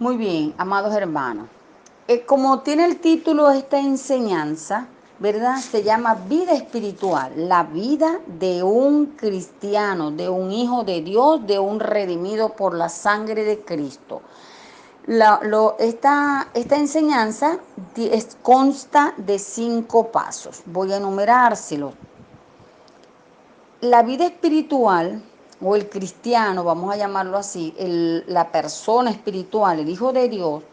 Muy bien, amados hermanos. Como tiene el título esta enseñanza, ¿verdad? Se llama vida espiritual, la vida de un cristiano, de un hijo de Dios, de un redimido por la sangre de Cristo. Esta enseñanza consta de 5 pasos. Voy a enumerárselos. La vida espiritual o el cristiano, vamos a llamarlo así, la persona espiritual, el Hijo de Dios,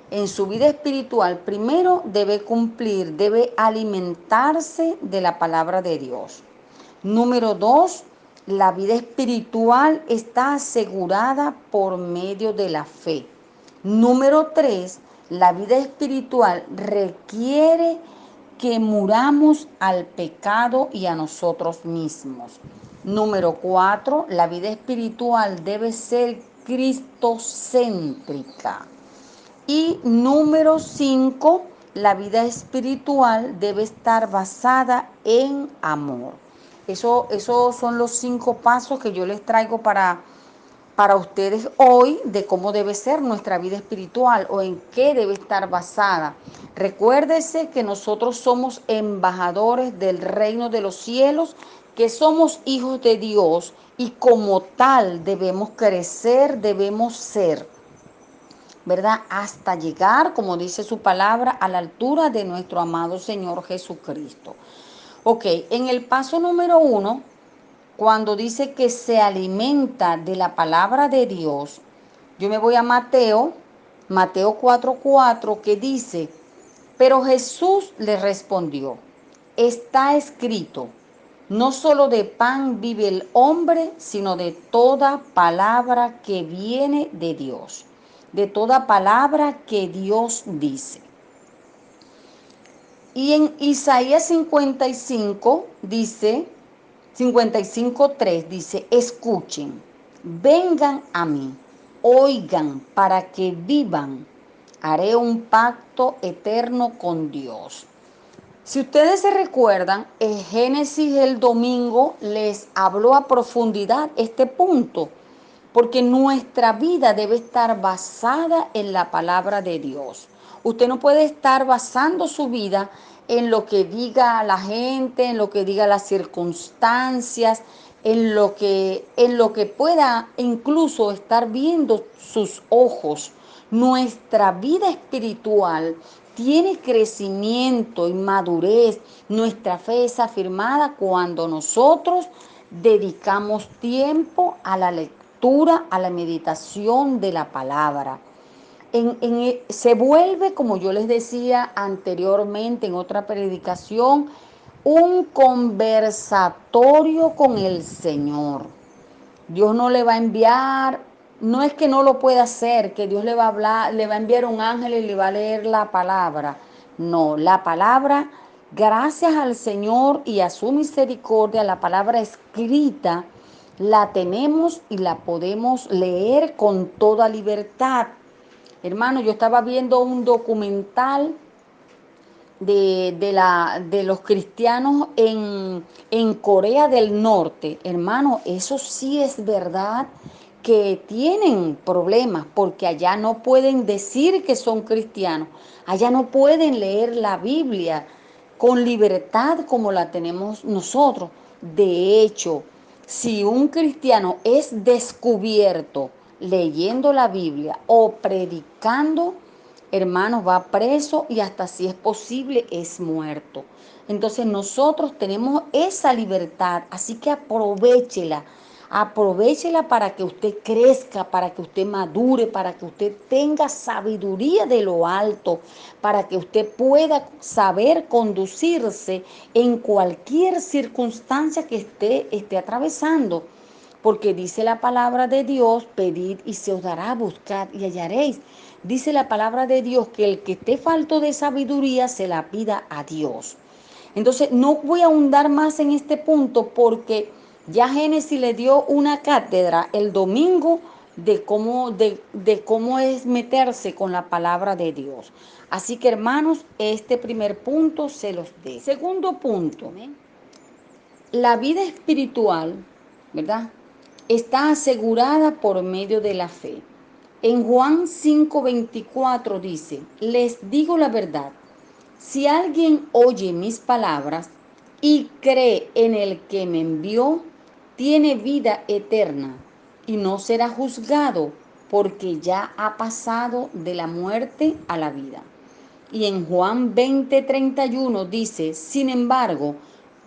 en su vida espiritual primero debe alimentarse de la palabra de Dios. Número 2, la vida espiritual está asegurada por medio de la fe. Número 3, la vida espiritual requiere que muramos al pecado y a nosotros mismos. Número 4, la vida espiritual debe ser cristocéntrica. Y número 5, la vida espiritual debe estar basada en amor. Esos son los 5 pasos que yo les traigo para ustedes hoy de cómo debe ser nuestra vida espiritual o en qué debe estar basada. Recuérdese que nosotros somos embajadores del reino de los cielos, que somos hijos de Dios y como tal debemos crecer, debemos ser, ¿verdad? Hasta llegar, como dice su palabra, a la altura de nuestro amado Señor Jesucristo. Ok, en el paso número 1, cuando dice que se alimenta de la palabra de Dios, yo me voy a Mateo 4:4, que dice, pero Jesús le respondió, está escrito, no solo de pan vive el hombre, sino de toda palabra que viene de Dios, de toda palabra que Dios dice. Y en Isaías 55 dice, 55:3 dice, escuchen, vengan a mí, oigan para que vivan, haré un pacto eterno con Dios. Si ustedes se recuerdan, en Génesis el domingo les habló a profundidad este punto, porque nuestra vida debe estar basada en la palabra de Dios. Usted no puede estar basando su vida en lo que diga la gente, en lo que diga las circunstancias, en lo que pueda incluso estar viendo sus ojos. Nuestra vida espiritual tiene crecimiento y madurez. Nuestra fe es afirmada cuando nosotros dedicamos tiempo a la lectura, a la meditación de la palabra. Se vuelve, como yo les decía anteriormente en otra predicación, un conversatorio con el Señor. Dios no le va a enviar, no es que no lo pueda hacer, que Dios le va a hablar, le va a enviar un ángel y le va a leer la palabra. No, la palabra, gracias al Señor y a su misericordia, la palabra escrita la tenemos y la podemos leer con toda libertad. Hermano, yo estaba viendo un documental de los cristianos en Corea del Norte. Hermano, eso sí es verdad que tienen problemas porque allá no pueden decir que son cristianos, allá no pueden leer la Biblia con libertad como la tenemos nosotros. De hecho, si un cristiano es descubierto leyendo la Biblia o predicando, hermanos, va preso y hasta si es posible es muerto. Entonces nosotros tenemos esa libertad, así que aprovechela para que usted crezca, para que usted madure, para que usted tenga sabiduría de lo alto, para que usted pueda saber conducirse en cualquier circunstancia que esté atravesando. Porque dice la palabra de Dios, pedid y se os dará, buscad y hallaréis. Dice la palabra de Dios que el que esté falto de sabiduría se la pida a Dios. Entonces no voy a ahondar más en este punto porque ya Génesis le dio una cátedra el domingo de cómo es meterse con la palabra de Dios. Así que hermanos, este primer punto se los dé. Segundo punto, la vida espiritual, ¿verdad? Está asegurada por medio de la fe. En Juan 5:24 dice, les digo la verdad, si alguien oye mis palabras y cree en el que me envió, tiene vida eterna y no será juzgado porque ya ha pasado de la muerte a la vida. Y en Juan 20:31 dice, sin embargo,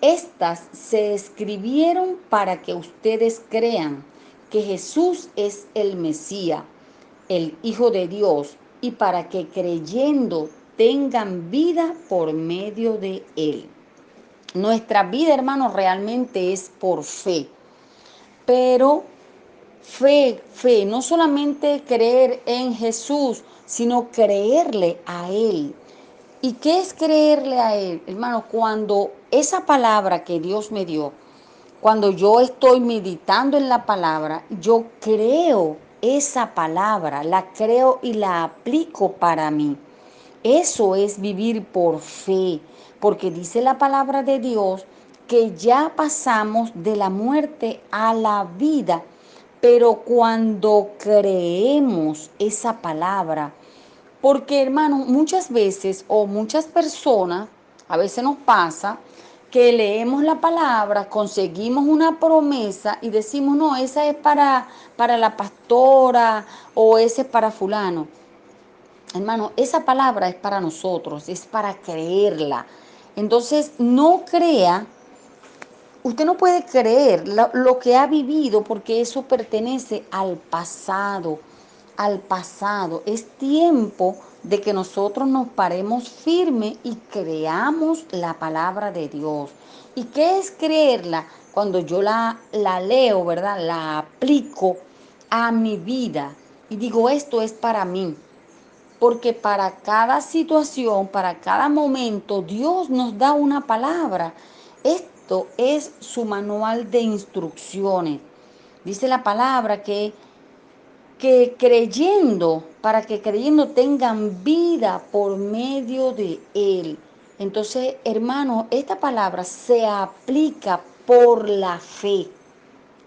estas se escribieron para que ustedes crean que Jesús es el Mesías, el Hijo de Dios, y para que creyendo tengan vida por medio de Él. Nuestra vida, hermanos, realmente es por fe, pero fe, no solamente creer en Jesús, sino creerle a Él. ¿Y qué es creerle a Él? Hermano, cuando esa palabra que Dios me dio, cuando yo estoy meditando en la palabra, yo creo esa palabra, la creo y la aplico para mí. Eso es vivir por fe, porque dice la palabra de Dios que ya pasamos de la muerte a la vida, pero cuando creemos esa palabra, porque hermano, muchas veces o muchas personas, a veces nos pasa que leemos la palabra, conseguimos una promesa y decimos, no, esa es para la pastora o ese es para fulano. Hermano, esa palabra es para nosotros, es para creerla. Entonces, no crea, usted no puede creer lo que ha vivido porque eso pertenece al pasado, al pasado. Es tiempo de que nosotros nos paremos firmes y creamos la palabra de Dios. ¿Y qué es creerla? Cuando yo la leo, ¿verdad? La aplico a mi vida y digo, esto es para mí. Porque para cada situación, para cada momento, Dios nos da una palabra. Esto es su manual de instrucciones. Dice la palabra que creyendo, para que creyendo tengan vida por medio de Él. Entonces, hermano, esta palabra se aplica por la fe.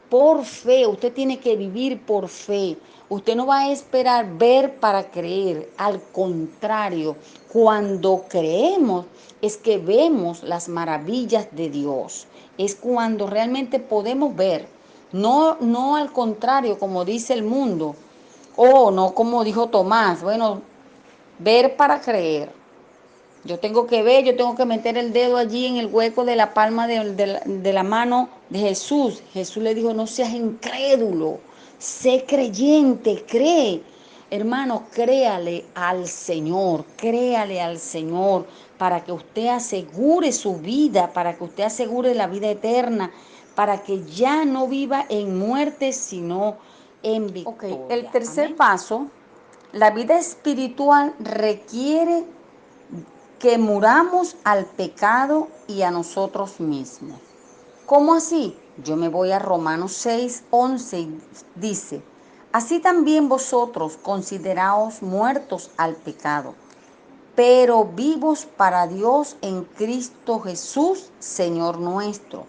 Por fe, usted tiene que vivir por fe. Usted no va a esperar ver para creer. Al contrario, cuando creemos es que vemos las maravillas de Dios. Es cuando realmente podemos ver. No al contrario, como dice el mundo. O no como dijo Tomás. Bueno, ver para creer. Yo tengo que ver, yo tengo que meter el dedo allí en el hueco de la palma de la mano de Jesús. Jesús le dijo, no seas incrédulo, sé creyente, cree. Hermano, créale al Señor para que usted asegure su vida, para que usted asegure la vida eterna, para que ya no viva en muerte, sino en victoria. Ok, el tercer Amén. Paso, la vida espiritual requiere que muramos al pecado y a nosotros mismos. ¿Cómo así? Yo me voy a Romanos 6:11 y dice, así también vosotros consideraos muertos al pecado, pero vivos para Dios en Cristo Jesús, Señor nuestro.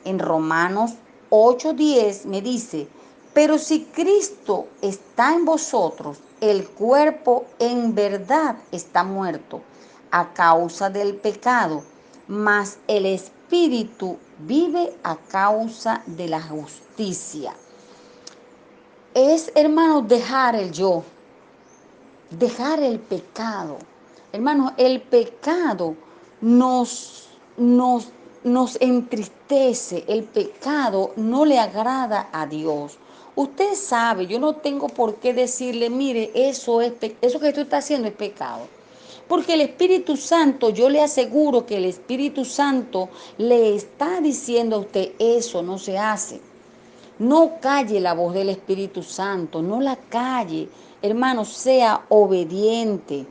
En Romanos 8:10 me dice, pero si Cristo está en vosotros, el cuerpo en verdad está muerto a causa del pecado, mas el espíritu vive a causa de la justicia. Es, hermano, dejar el yo, dejar el pecado. Hermano, el pecado nos, nos, nos entristece, el pecado no le agrada a Dios. Usted sabe, yo no tengo por qué decirle, mire, eso que tú estás haciendo es pecado. Porque el Espíritu Santo, yo le aseguro que el Espíritu Santo le está diciendo a usted, eso no se hace. No calle la voz del Espíritu Santo, no la calle. Hermano, sea obediente,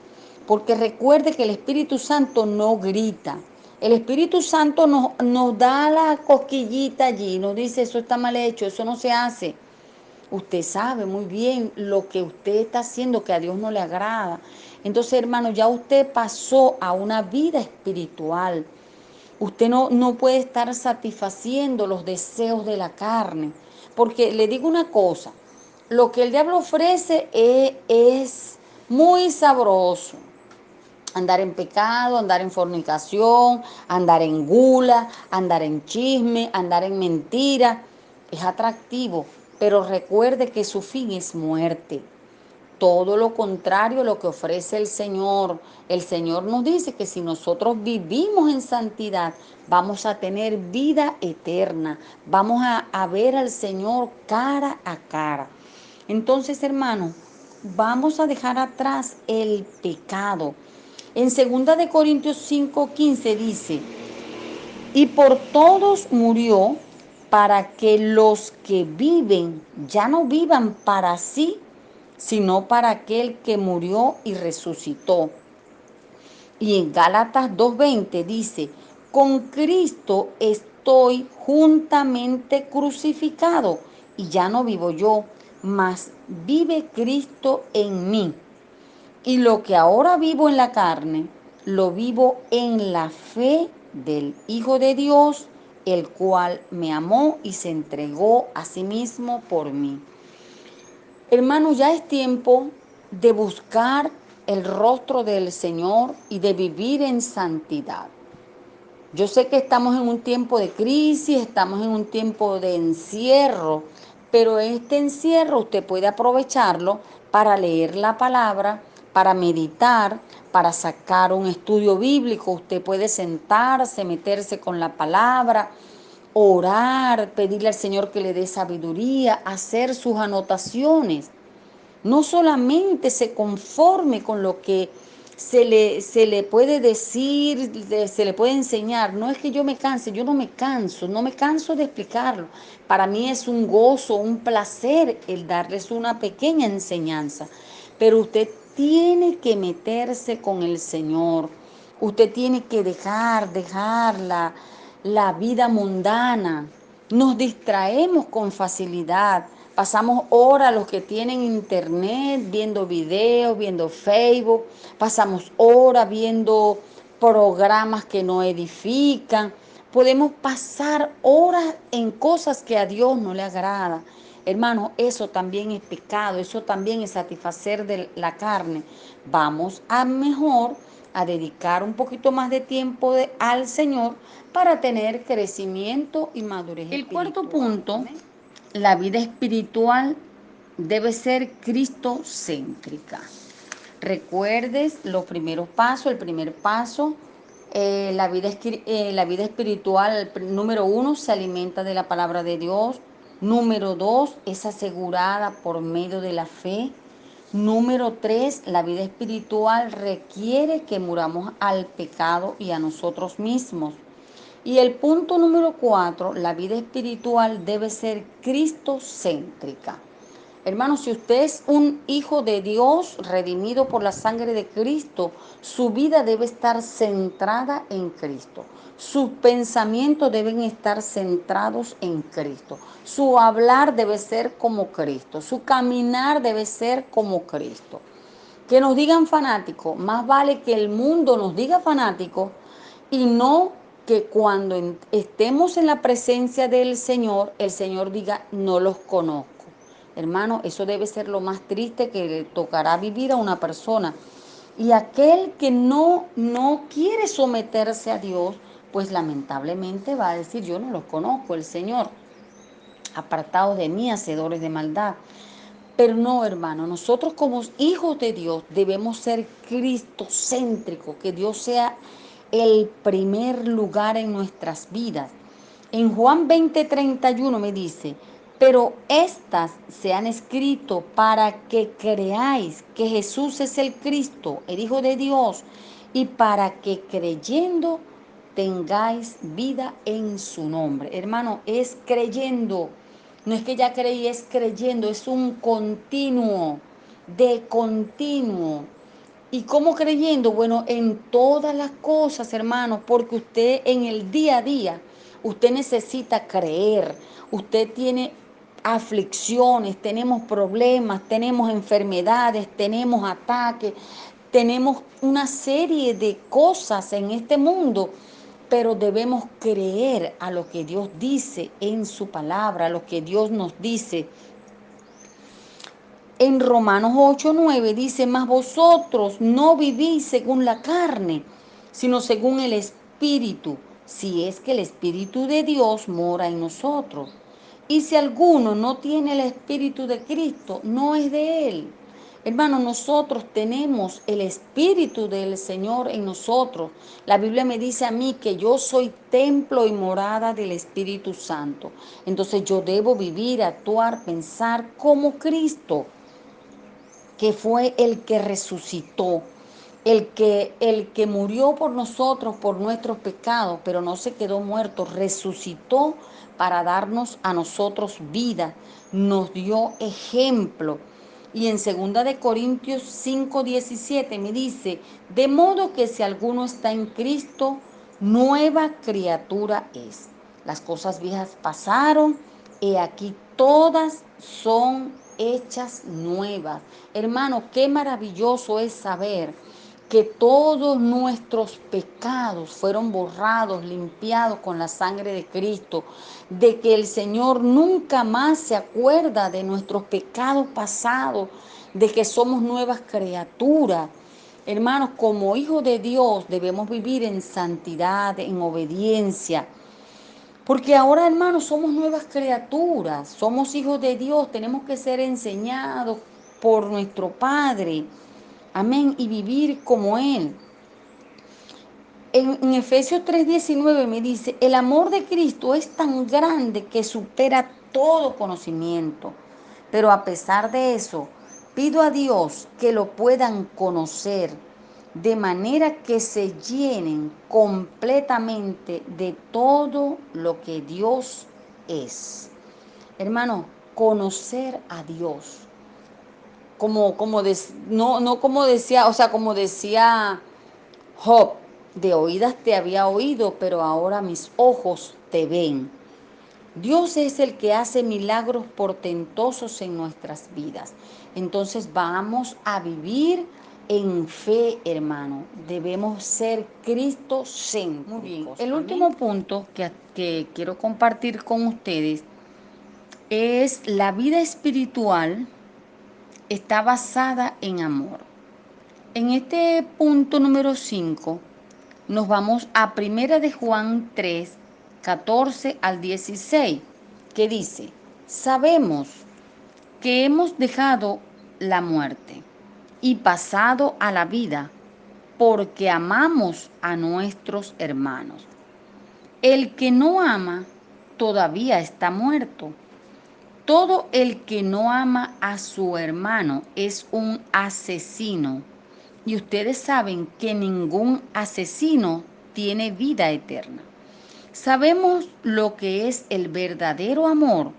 porque recuerde que el Espíritu Santo no grita. El Espíritu Santo nos da la cosquillita allí, nos dice, eso está mal hecho, eso no se hace. Usted sabe muy bien lo que usted está haciendo, que a Dios no le agrada. Entonces, hermano, ya usted pasó a una vida espiritual. Usted no puede estar satisfaciendo los deseos de la carne. Porque le digo una cosa, Lo que el diablo ofrece es muy sabroso. Andar en pecado, andar en fornicación, andar en gula, andar en chisme, andar en mentira. Es atractivo, pero recuerde que su fin es muerte. Todo lo contrario a lo que ofrece el Señor. El Señor nos dice que si nosotros vivimos en santidad, vamos a tener vida eterna. Vamos a ver al Señor cara a cara. Entonces, hermanos, vamos a dejar atrás el pecado. En 2 Corintios 5:15 dice, y por todos murió para que los que viven ya no vivan para sí, sino para aquel que murió y resucitó. Y en Gálatas 2:20 dice, con Cristo estoy juntamente crucificado y ya no vivo yo, mas vive Cristo en mí. Y lo que ahora vivo en la carne, lo vivo en la fe del Hijo de Dios, el cual me amó y se entregó a sí mismo por mí. Hermanos, ya es tiempo de buscar el rostro del Señor y de vivir en santidad. Yo sé que estamos en un tiempo de crisis, estamos en un tiempo de encierro, pero este encierro usted puede aprovecharlo para leer la palabra, para meditar, para sacar un estudio bíblico. Usted puede sentarse, meterse con la palabra, orar, pedirle al Señor que le dé sabiduría, hacer sus anotaciones. No solamente se conforme con lo que se le puede decir, se le puede enseñar. No es que yo me canse, yo no me canso de explicarlo. Para mí es un gozo, un placer el darles una pequeña enseñanza. Pero usted tiene que meterse con el Señor. Usted tiene que dejar la vida mundana. Nos distraemos con facilidad. Pasamos horas los que tienen internet viendo videos, viendo Facebook. Pasamos horas viendo programas que no edifican. Podemos pasar horas en cosas que a Dios no le agrada. Hermano, eso también es pecado, eso también es satisfacer de la carne. Vamos a mejor a dedicar un poquito más de tiempo al Señor para tener crecimiento y madurez espiritual. El cuarto punto, la vida espiritual debe ser cristocéntrica. Recuerdes los primeros pasos. El primer paso, la vida espiritual, número 1, se alimenta de la palabra de Dios. Número 2, es asegurada por medio de la fe. Número 3, la vida espiritual requiere que muramos al pecado y a nosotros mismos. Y el punto número 4, la vida espiritual debe ser cristocéntrica. Hermano, si usted es un hijo de Dios redimido por la sangre de Cristo, su vida debe estar centrada en Cristo. Sus pensamientos deben estar centrados en Cristo. Su hablar debe ser como Cristo. Su caminar debe ser como Cristo. Que nos digan fanáticos, más vale que el mundo nos diga fanáticos y no que cuando estemos en la presencia del Señor, el Señor diga, no los conozco. Hermano, eso debe ser lo más triste que le tocará vivir a una persona. Y aquel que no quiere someterse a Dios, pues lamentablemente va a decir, yo no los conozco, el Señor, apartados de mí, hacedores de maldad. Pero no, hermano, nosotros como hijos de Dios debemos ser cristocéntricos, que Dios sea el primer lugar en nuestras vidas. En Juan 20:31 me dice, pero estas se han escrito para que creáis que Jesús es el Cristo, el Hijo de Dios, y para que creyendo tengáis vida en su nombre. Hermano, es creyendo. No es que ya creí, es creyendo, es un continuo, de continuo. ¿Y cómo creyendo? Bueno, en todas las cosas, hermanos, porque usted en el día a día, usted necesita creer. Usted tiene aflicciones, tenemos problemas, tenemos enfermedades, tenemos ataques, tenemos una serie de cosas en este mundo, pero debemos creer a lo que Dios dice en su palabra, a lo que Dios nos dice. En Romanos 8:9 dice, mas vosotros no vivís según la carne, sino según el Espíritu, si es que el Espíritu de Dios mora en nosotros. Y si alguno no tiene el Espíritu de Cristo, no es de él. Hermano, nosotros tenemos el Espíritu del Señor en nosotros. La Biblia me dice a mí que yo soy templo y morada del Espíritu Santo. Entonces yo debo vivir, actuar, pensar como Cristo, que fue el que resucitó, el que murió por nosotros, por nuestros pecados, pero no se quedó muerto, resucitó para darnos a nosotros vida, nos dio ejemplo. Y en 2 Corintios 5:17 me dice, de modo que si alguno está en Cristo, nueva criatura es. Las cosas viejas pasaron, y aquí todas son hechas nuevas. Hermano, qué maravilloso es saber que todos nuestros pecados fueron borrados, limpiados con la sangre de Cristo, de que el Señor nunca más se acuerda de nuestros pecados pasados, de que somos nuevas criaturas. Hermanos, como hijos de Dios debemos vivir en santidad, en obediencia. Porque ahora, hermanos, somos nuevas criaturas, somos hijos de Dios, tenemos que ser enseñados por nuestro Padre. Amén, y vivir como Él. En Efesios 3:19 me dice, el amor de Cristo es tan grande que supera todo conocimiento. Pero a pesar de eso, pido a Dios que lo puedan conocer de manera que se llenen completamente de todo lo que Dios es. Hermano, conocer a Dios. No como decía, o sea, como decía Job, de oídas te había oído, pero ahora mis ojos te ven. Dios es el que hace milagros portentosos en nuestras vidas. Entonces vamos a vivir en fe, hermano. Debemos ser cristocéntricos. Muy bien. El último punto que quiero compartir con ustedes es la vida espiritual está basada en amor. En este punto número 5 nos vamos a 1 de Juan 3, 14 al 16, que dice, sabemos que hemos dejado la muerte y pasado a la vida porque amamos a nuestros hermanos. El que no ama todavía está muerto. Todo el que no ama a su hermano es un asesino. Y ustedes saben que ningún asesino tiene vida eterna. Sabemos lo que es el verdadero amor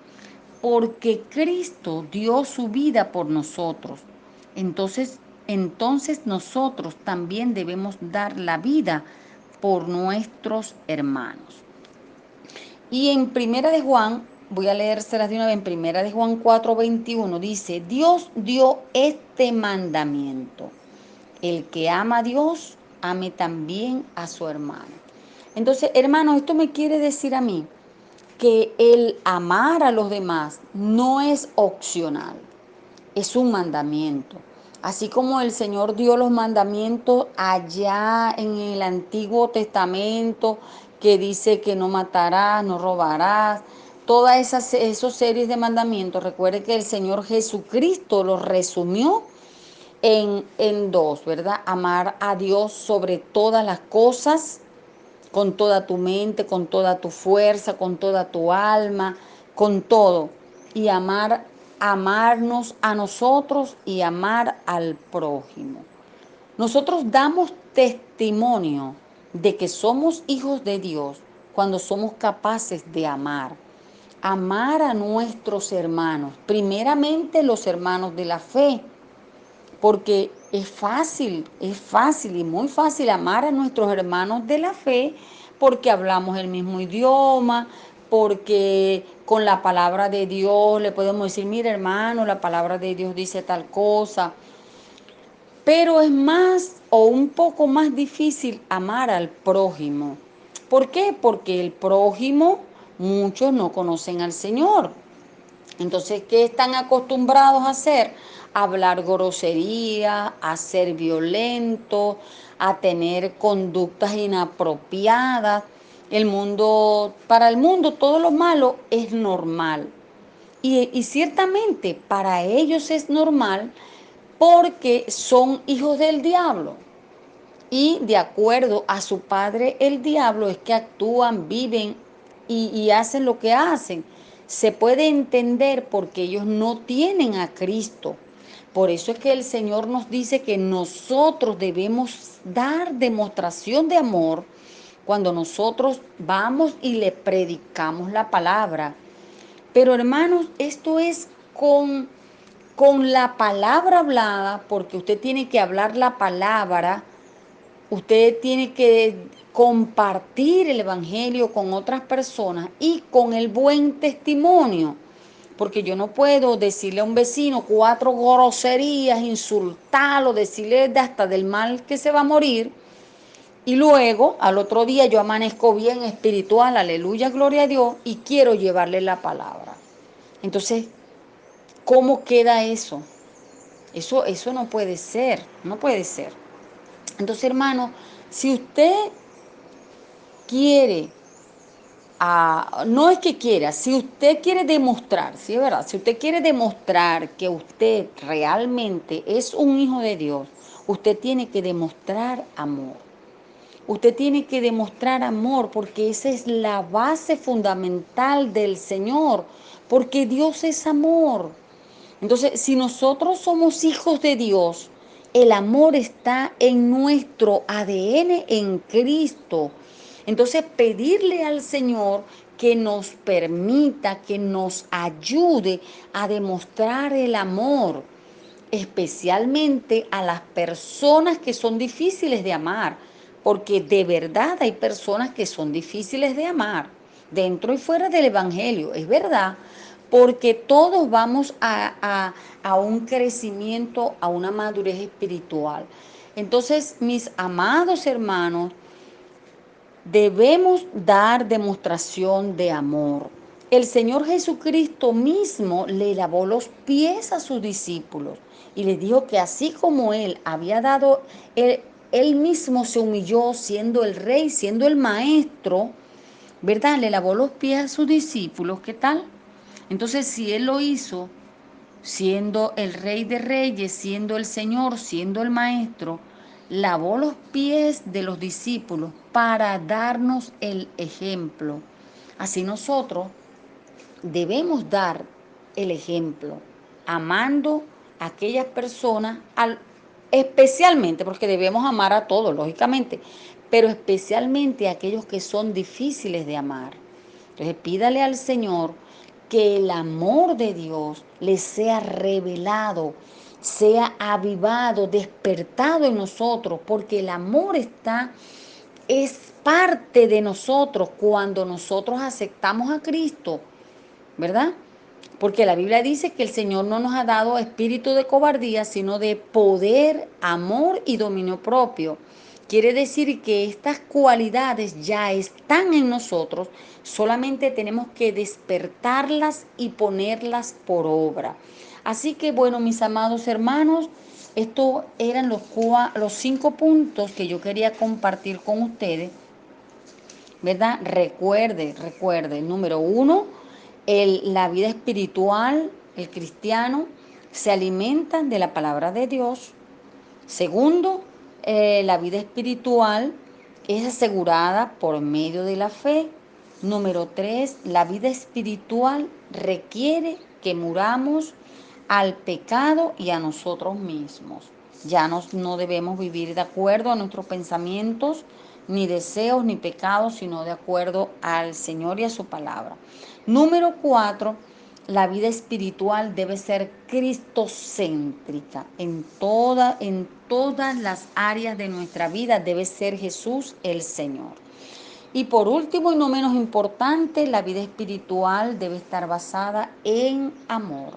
porque Cristo dio su vida por nosotros. Entonces nosotros también debemos dar la vida por nuestros hermanos. Y en Primera de Juan, voy a leérselas de una vez, en Primera de Juan 4:21 dice, Dios dio este mandamiento. El que ama a Dios, ame también a su hermano. Entonces, hermano, esto me quiere decir a mí que el amar a los demás no es opcional, es un mandamiento. Así como el Señor dio los mandamientos allá en el Antiguo Testamento, que dice que no matarás, no robarás, todas esas series de mandamientos, recuerde que el Señor Jesucristo los resumió en dos, ¿verdad? Amar a Dios sobre todas las cosas, con toda tu mente, con toda tu fuerza, con toda tu alma, con todo. Y amarnos a nosotros y amar al prójimo. Nosotros damos testimonio de que somos hijos de Dios cuando somos capaces de amar. Amar a nuestros hermanos, primeramente los hermanos de la fe, porque es fácil y muy fácil amar a nuestros hermanos de la fe porque hablamos el mismo idioma, porque con la palabra de Dios le podemos decir, mira hermano, la palabra de Dios dice tal cosa. Pero es más o un poco más difícil amar al prójimo. ¿Por qué? Porque el prójimo, muchos no conocen al Señor. Entonces, ¿qué están acostumbrados a hacer? A hablar grosería, a ser violentos, a tener conductas inapropiadas. Para el mundo todo lo malo es normal. Y ciertamente para ellos es normal porque son hijos del diablo. Y de acuerdo a su padre el diablo es que actúan, viven y hacen lo que hacen. Se puede entender porque ellos no tienen a Cristo. Por eso es que el Señor nos dice que nosotros debemos dar demostración de amor cuando nosotros vamos y le predicamos la palabra. Pero hermanos, esto es con la palabra hablada, porque usted tiene que hablar la palabra. Usted tiene que compartir el Evangelio con otras personas y con el buen testimonio. Porque yo no puedo decirle a un vecino 4 groserías, insultarlo, decirle hasta del mal que se va a morir. Y luego, al otro día, yo amanezco bien espiritual, aleluya, gloria a Dios, y quiero llevarle la palabra. Entonces, ¿cómo queda eso? Eso no puede ser, no puede ser. Entonces, hermano, si usted quiere, no es que quiera, si usted quiere demostrar, sí es verdad, si usted quiere demostrar que usted realmente es un hijo de Dios, usted tiene que demostrar amor. Usted tiene que demostrar amor porque esa es la base fundamental del Señor, porque Dios es amor. Entonces, si nosotros somos hijos de Dios, el amor está en nuestro ADN en Cristo. Entonces, pedirle al Señor que nos permita, que nos ayude a demostrar el amor, especialmente a las personas que son difíciles de amar, porque de verdad hay personas que son difíciles de amar, dentro y fuera del Evangelio, es verdad, porque todos vamos a un crecimiento, a una madurez espiritual. Entonces, mis amados hermanos, debemos dar demostración de amor. El Señor Jesucristo mismo le lavó los pies a sus discípulos y les dijo que así como Él había dado, él mismo se humilló siendo el rey, siendo el maestro, ¿verdad? Le lavó los pies a sus discípulos, ¿qué tal? Entonces, si Él lo hizo, siendo el Rey de Reyes, siendo el Señor, siendo el Maestro, lavó los pies de los discípulos para darnos el ejemplo. Así nosotros debemos dar el ejemplo, amando a aquellas personas, especialmente, porque debemos amar a todos, lógicamente, pero especialmente a aquellos que son difíciles de amar. Entonces pídale al Señor que el amor de Dios le sea revelado, sea avivado, despertado en nosotros, porque el amor es parte de nosotros cuando nosotros aceptamos a Cristo, ¿verdad? Porque la Biblia dice que el Señor no nos ha dado espíritu de cobardía, sino de poder, amor y dominio propio. Quiere decir que estas cualidades ya están en nosotros, solamente tenemos que despertarlas y ponerlas por obra. Así que bueno, mis amados hermanos, estos eran los 5 puntos que yo quería compartir con ustedes, ¿verdad? Recuerde, número 1, la vida espiritual, el cristiano, se alimenta de la palabra de Dios. Segundo, la vida espiritual es asegurada por medio de la fe. Número 3, la vida espiritual requiere que muramos al pecado y a nosotros mismos. Ya no debemos vivir de acuerdo a nuestros pensamientos, ni deseos, ni pecados, sino de acuerdo al Señor y a su palabra. Número 4, la vida espiritual debe ser cristocéntrica. En todas las áreas de nuestra vida debe ser Jesús el Señor. Y por último y no menos importante, la vida espiritual debe estar basada en amor.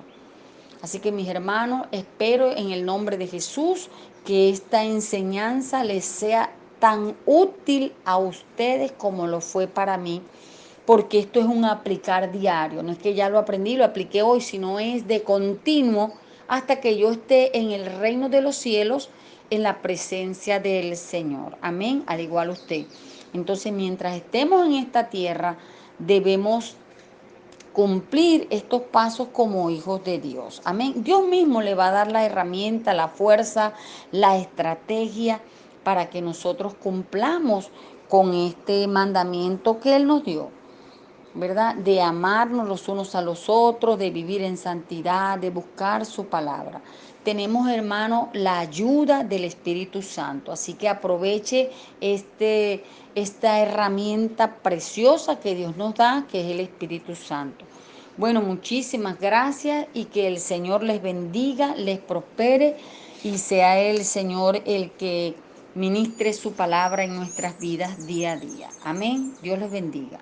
Así que mis hermanos, espero en el nombre de Jesús que esta enseñanza les sea tan útil a ustedes como lo fue para mí, porque esto es un aplicar diario. No es que ya lo aprendí, lo apliqué hoy, sino es de continuo hasta que yo esté en el reino de los cielos, en la presencia del Señor. Amén, al igual usted. Entonces, mientras estemos en esta tierra, debemos cumplir estos pasos como hijos de Dios. Amén. Dios mismo le va a dar la herramienta, la fuerza, la estrategia para que nosotros cumplamos con este mandamiento que Él nos dio, ¿verdad? De amarnos los unos a los otros, de vivir en santidad, de buscar su palabra. Tenemos, hermano, la ayuda del Espíritu Santo, así que aproveche esta herramienta preciosa que Dios nos da, que es el Espíritu Santo. Bueno, muchísimas gracias y que el Señor les bendiga, les prospere y sea el Señor el que ministre su palabra en nuestras vidas día a día. Amén. Dios les bendiga.